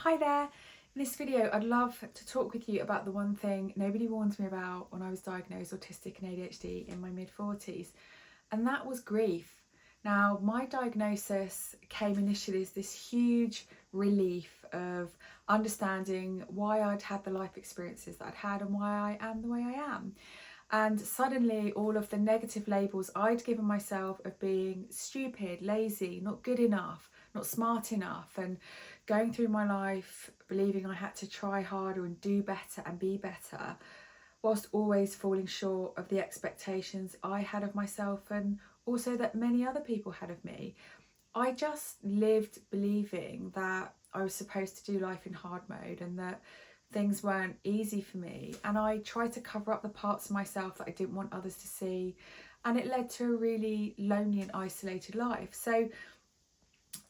Hi there. In this video I'd love to talk with you about the one thing nobody warned me about when I was diagnosed autistic and ADHD in my mid-40s, and that was grief. Now, my diagnosis came initially as this huge relief of understanding why I'd had the life experiences that I'd had and why I am the way I am. And suddenly all of the negative labels I'd given myself of being stupid, lazy, not good enough, not smart enough, and going through my life believing I had to try harder and do better and be better, whilst always falling short of the expectations I had of myself and also that many other people had of me. I just lived believing that I was supposed to do life in hard mode and that things weren't easy for me, and I tried to cover up the parts of myself that I didn't want others to see, and it led to a really lonely and isolated life. So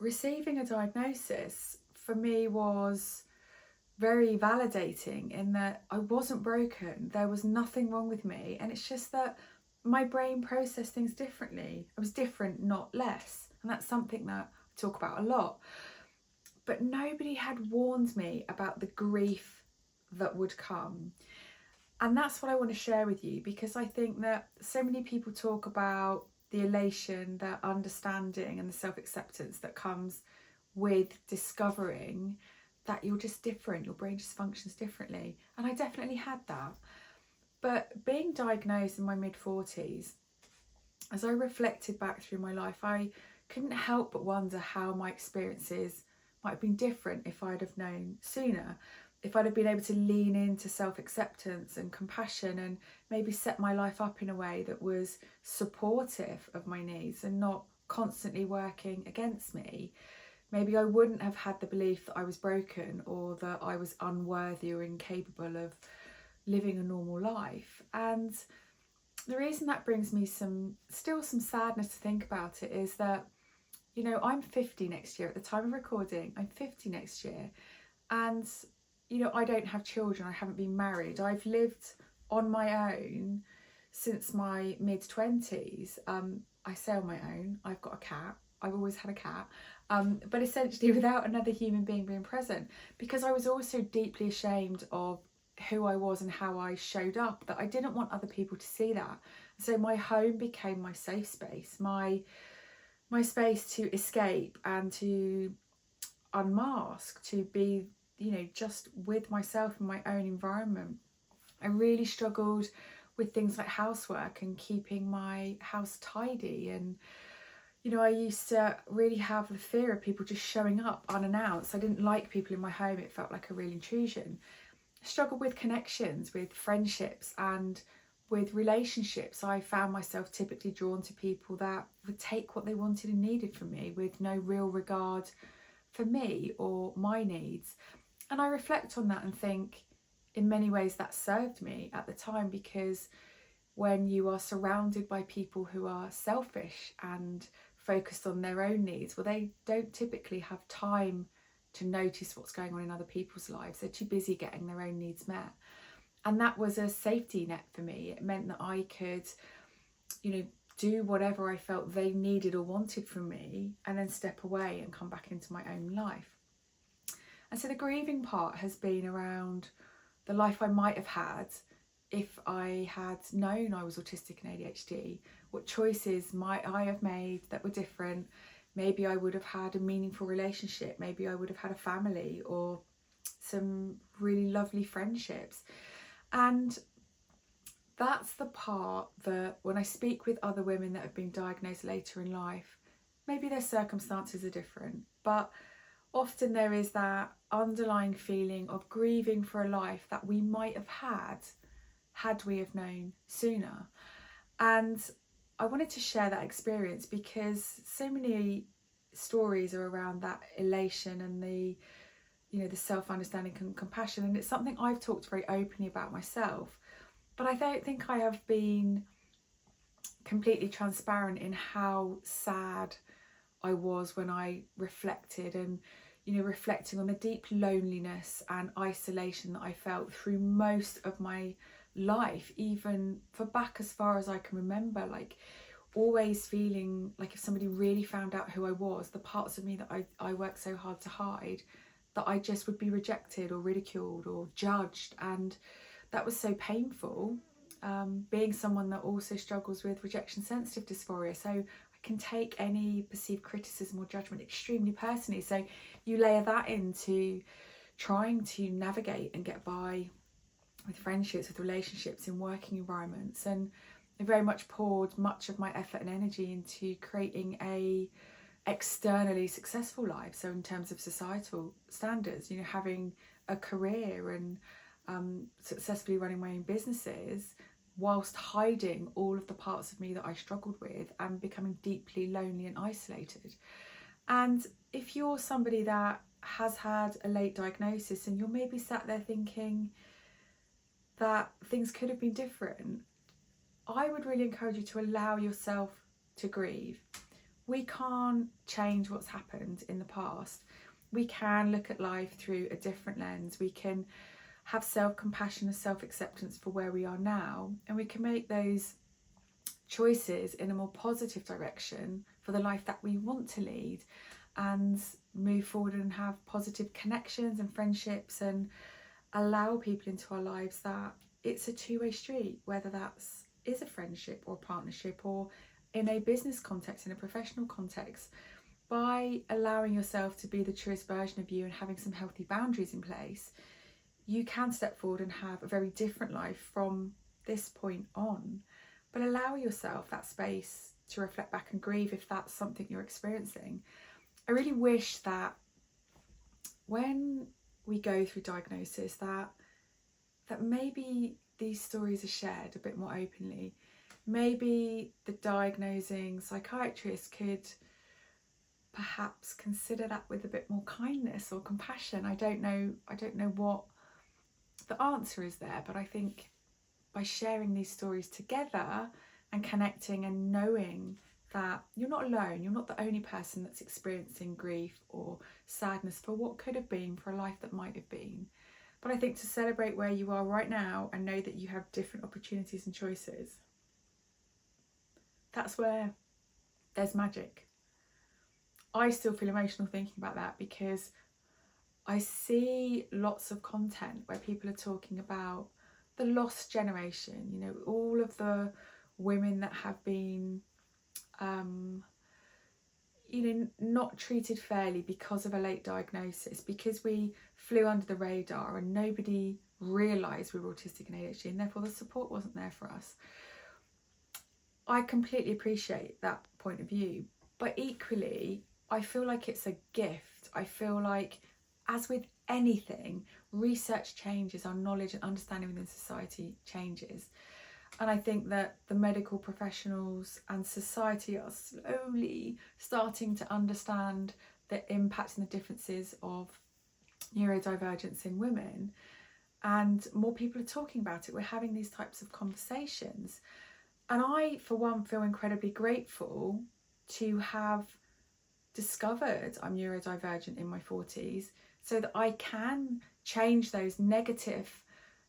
receiving a diagnosis for me was very validating in that I wasn't broken, there was nothing wrong with me, and it's just that my brain processed things differently. I was different, not less, and that's something that I talk about a lot. But nobody had warned me about the grief that would come. And that's what I want to share with you, because I think that so many people talk about the elation, the understanding and the self-acceptance that comes with discovering that you're just different, your brain just functions differently. And I definitely had that. But being diagnosed in my mid-40s, as I reflected back through my life, I couldn't help but wonder how my experiences might have been different if I'd have known sooner, if I'd have been able to lean into self-acceptance and compassion and maybe set my life up in a way that was supportive of my needs and not constantly working against me. Maybe I wouldn't have had the belief that I was broken or that I was unworthy or incapable of living a normal life. And the reason that brings me some sadness to think about it is that, you know, I'm 50 next year. At the time of recording, I'm 50 next year. And, you know, I don't have children. I haven't been married. I've lived on my own since my mid-20s. I say on my own. I've got a cat. I've always had a cat. But essentially without another human being present, because I was also deeply ashamed of who I was and how I showed up, that I didn't want other people to see that. So my home became my safe space, my space to escape and to unmask, to be, you know, just with myself in my own environment. I really struggled with things like housework and keeping my house tidy, and you know, I used to really have the fear of people just showing up unannounced. I didn't like people in my home. It felt like a real intrusion. I struggled with connections, with friendships and with relationships. I found myself typically drawn to people that would take what they wanted and needed from me with no real regard for me or my needs. And I reflect on that and think in many ways that served me at the time, because when you are surrounded by people who are selfish and focused on their own needs, well, they don't typically have time to notice what's going on in other people's lives. They're too busy getting their own needs met. And that was a safety net for me. It meant that I could, you know, do whatever I felt they needed or wanted from me and then step away and come back into my own life. And so the grieving part has been around the life I might have had if I had known I was autistic and ADHD. What choices might I have made that were different? Maybe I would have had a meaningful relationship. Maybe I would have had a family or some really lovely friendships. And that's the part that when I speak with other women that have been diagnosed later in life, maybe their circumstances are different, but often there is that underlying feeling of grieving for a life that we might have had we have known sooner. And I wanted to share that experience because so many stories are around that elation and the, you know, the self-understanding and compassion, and it's something I've talked very openly about myself, but I don't think I have been completely transparent in how sad I was when I reflected, and you know, reflecting on the deep loneliness and isolation that I felt through most of my life, even for back as far as I can remember, like always feeling like if somebody really found out who I was, the parts of me that I worked so hard to hide, that I just would be rejected or ridiculed or judged, and that was so painful. Being someone that also struggles with rejection sensitive dysphoria, so I can take any perceived criticism or judgment extremely personally. So you layer that into trying to navigate and get by with friendships, with relationships, in working environments, and I very much poured much of my effort and energy into creating a externally successful life. So in terms of societal standards, you know, having a career and successfully running my own businesses, whilst hiding all of the parts of me that I struggled with and becoming deeply lonely and isolated. And if you're somebody that has had a late diagnosis and you're maybe sat there thinking that things could have been different, I would really encourage you to allow yourself to grieve. We can't change what's happened in the past. We can look at life through a different lens. We can have self-compassion and self-acceptance for where we are now, and we can make those choices in a more positive direction for the life that we want to lead, and move forward and have positive connections and friendships, and allow people into our lives that it's a two-way street, whether that's is a friendship or a partnership, or in a business context, in a professional context. By allowing yourself to be the truest version of you and having some healthy boundaries in place, you can step forward and have a very different life from this point on. But allow yourself that space to reflect back and grieve if that's something you're experiencing. I really wish that when we go through diagnosis, that maybe these stories are shared a bit more openly. Maybe the diagnosing psychiatrist could perhaps consider that with a bit more kindness or compassion. I don't know what the answer is there, but I think by sharing these stories together and connecting and knowing that you're not alone, you're not the only person that's experiencing grief or sadness for what could have been, for a life that might have been. But I think to celebrate where you are right now and know that you have different opportunities and choices, that's where there's magic. I still feel emotional thinking about that, because I see lots of content where people are talking about the lost generation, you know, all of the women that have been, not treated fairly because of a late diagnosis, because we flew under the radar and nobody realised we were autistic and ADHD, and therefore the support wasn't there for us. I completely appreciate that point of view, but equally, I feel like it's a gift. I feel like, as with anything, research changes, our knowledge and understanding within society changes. And I think that the medical professionals and society are slowly starting to understand the impact and the differences of neurodivergence in women. And more people are talking about it. We're having these types of conversations. And I, for one, feel incredibly grateful to have discovered I'm neurodivergent in my 40s, so that I can change those negative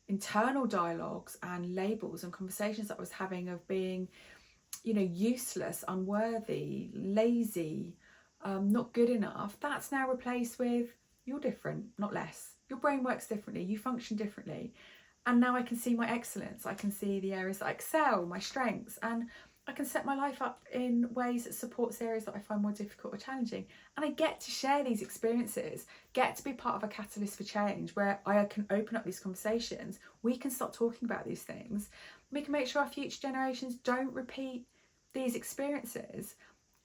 internal dialogues and labels and conversations that I was having of being, useless, unworthy, lazy, not good enough. That's now replaced with, you're different, not less. Your brain works differently, you function differently. And now I can see my excellence, I can see the areas that I excel, my strengths, and I can set my life up in ways that supports areas that I find more difficult or challenging. And I get to share these experiences, get to be part of a catalyst for change where I can open up these conversations. We can start talking about these things. We can make sure our future generations don't repeat these experiences.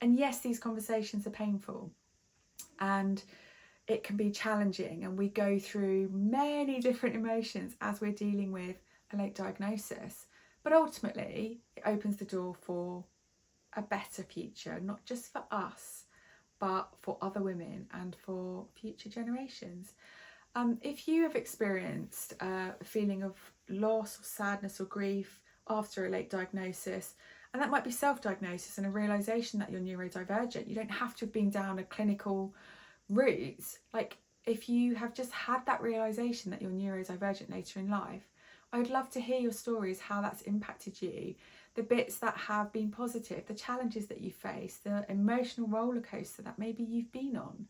And yes, these conversations are painful and it can be challenging, and we go through many different emotions as we're dealing with a late diagnosis. But ultimately, it opens the door for a better future, not just for us, but for other women and for future generations. If you have experienced a feeling of loss or sadness or grief after a late diagnosis, and that might be self-diagnosis and a realisation that you're neurodivergent, you don't have to have been down a clinical route. Like, if you have just had that realisation that you're neurodivergent later in life, I would love to hear your stories, how that's impacted you, the bits that have been positive, the challenges that you face, the emotional roller coaster that maybe you've been on.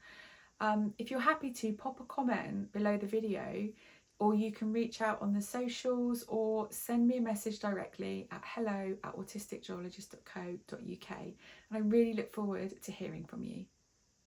If you're happy to, pop a comment below the video, or you can reach out on the socials or send me a message directly at hello@autisticgeologist.co.uk, and I really look forward to hearing from you.